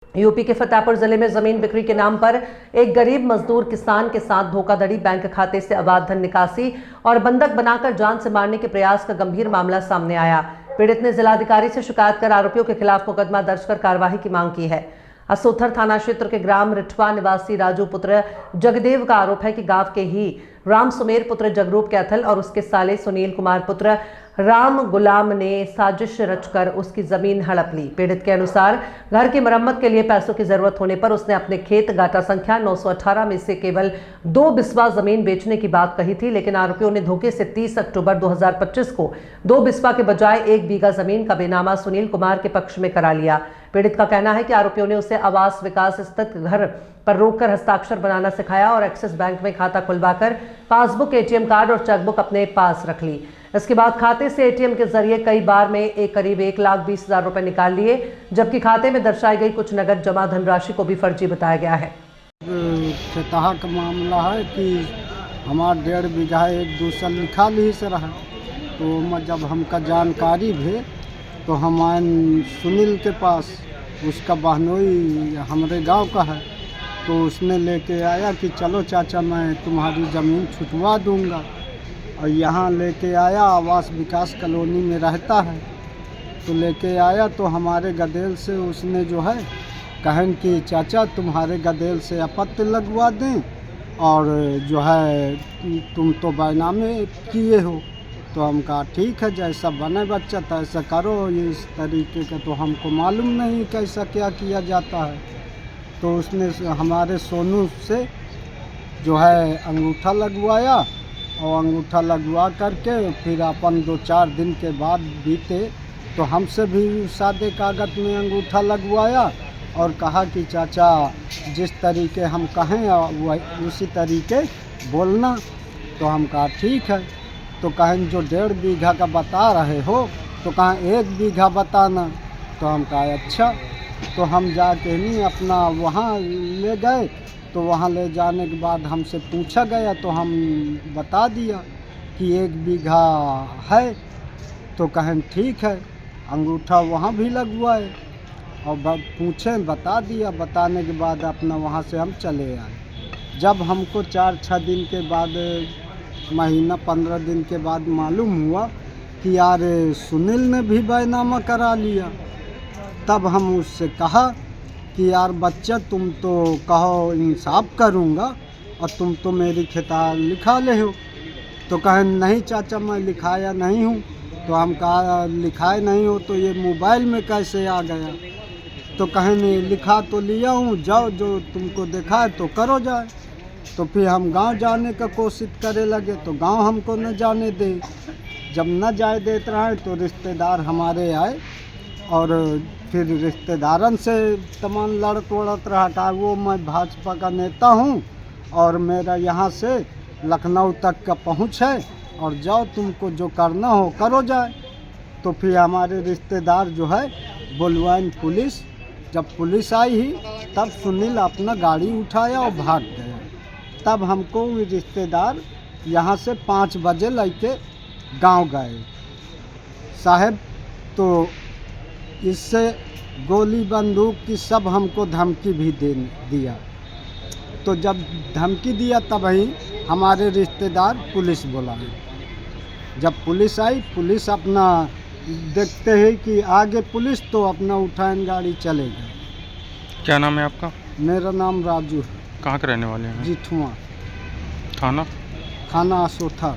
UP के फतेहपुर जिले में जमीन बिक्री के नाम पर एक गरीब मजदूर किसान के साथ धोखाधड़ी, बैंक खाते से अवैध धन निकासी और बंधक बनाकर जान से मारने के प्रयास का गंभीर मामला सामने आया। पीड़ित ने जिलाधिकारी से शिकायत कर आरोपियों के खिलाफ मुकदमा दर्ज कर कार्रवाई की मांग की है। असोथर थाना क्षेत्र के ग्राम रिठवा निवासी राजू पुत्र जगदेव का आरोप है कि गांव के ही राम सुमेर पुत्र जगरूप कैथल और उसके साले सुनील कुमार पुत्र राम गुलाम ने साजिश रचकर उसकी जमीन हड़प ली। पीड़ित के अनुसार घर की मरम्मत के लिए पैसों की जरूरत होने पर उसने अपने खेत गाटा संख्या 918 में से केवल 2 बिस्वा जमीन बेचने की बात कही थी, लेकिन आरोपियों ने धोखे से 30 अक्टूबर 2025 को 2 बिस्वा के बजाय 1 बीघा जमीन का बेनामा सुनील कुमार के पक्ष में करा लिया। पीड़ित का कहना है कि आरोपियों ने उसे आवास विकास स्थित घर पर रोककर हस्ताक्षर बनाना सिखाया और एक्सिस बैंक में खाता खुलवाकर पासबुक, एटीएम कार्ड और चेकबुक अपने पास रख ली। इसके बाद खाते से एटीएम के जरिए कई बार में करीब 1,20,000 रुपए निकाल लिए, जबकि खाते में दर्शाई गई कुछ नगद जमा धनराशि को भी फर्जी बताया गया है। फतह का मामला है कि हमारा 1.5 बीघा एक दूसरा लिखा ली से रहा, तो जब हमका जानकारी भी तो हम आए सुनील के पास, उसका बहनोई हमारे गांव का है, तो उसने लेके आया कि चलो चाचा मैं तुम्हारी ज़मीन छुटवा दूंगा, और यहाँ लेके आया, आवास विकास कॉलोनी में रहता है, तो लेके आया तो हमारे गदेल से उसने जो है कहन कि चाचा तुम्हारे गदेल से आपत्ति लगवा दें और जो है तुम तो बैनामे किए हो। तो हम कहा ठीक है, जैसा बने बच्चा तैसा करो, ये इस तरीके का तो हमको मालूम नहीं कैसा क्या किया जाता है। तो उसने हमारे सोनू से जो है अंगूठा लगवाया और अंगूठा लगवा करके फिर अपन 2-4 दिन के बाद बीते तो हमसे भी सादे कागज में अंगूठा लगवाया और कहा कि चाचा जिस तरीके हम कहें वह उसी तरीके बोलना। तो हम कहा ठीक है, तो कहें जो 1.5 बीघा का बता रहे हो तो कहाँ 1 बीघा बताना। तो हम कहा अच्छा, तो हम जाके नहीं अपना वहाँ ले गए, तो वहाँ ले जाने के बाद हमसे पूछा गया तो हम बता दिया कि 1 बीघा है। तो कहें ठीक है, अंगूठा वहाँ भी लगवाए और पूछे, बता दिया। बताने के बाद अपना वहाँ से हम चले आए। जब हमको 4-6 दिन के बाद, महीना 15 दिन के बाद मालूम हुआ कि यार सुनील ने भी बैनामा करा लिया, तब हम उससे कहा कि यार बच्चा तुम तो कहो इंसाफ करूँगा और तुम तो मेरी खेता लिखा ले हो। तो कहें नहीं चाचा मैं लिखाया नहीं हूँ। तो हम कहा लिखाए नहीं हो तो ये मोबाइल में कैसे आ गया। तो कहें नहीं लिखा तो लिया हूँ, जाओ जो तुमको देखा है तो करो जाए। तो फिर हम गांव जाने का कोशिश करे लगे तो गांव हमको न जाने दे। जब न जाए देते रहे तो रिश्तेदार हमारे आए और फिर रिश्तेदारन से तमाम लड़त वड़त रहा था। वो मैं भाजपा का नेता हूँ और मेरा यहाँ से लखनऊ तक का पहुँच है और जाओ तुमको जो करना हो करो जाए। तो फिर हमारे रिश्तेदार जो है बुलवाइन पुलिस। जब पुलिस आई ही तब सुनील अपना गाड़ी उठाया और भाग गया। तब हमको रिश्तेदार यहाँ से 5 बजे लेके गांव गए साहब। तो इससे गोली बंदूक की सब हमको धमकी भी दे दिया। तो जब धमकी दिया तब ही हमारे रिश्तेदार पुलिस बुलाए। जब पुलिस आई, पुलिस अपना देखते हैं कि आगे पुलिस, तो अपना उठान गाड़ी चले गए। क्या नाम है आपका? मेरा नाम राजू है। कहाँ के रहने वाले हैं? रिठवा। थाना? थाना असोथा।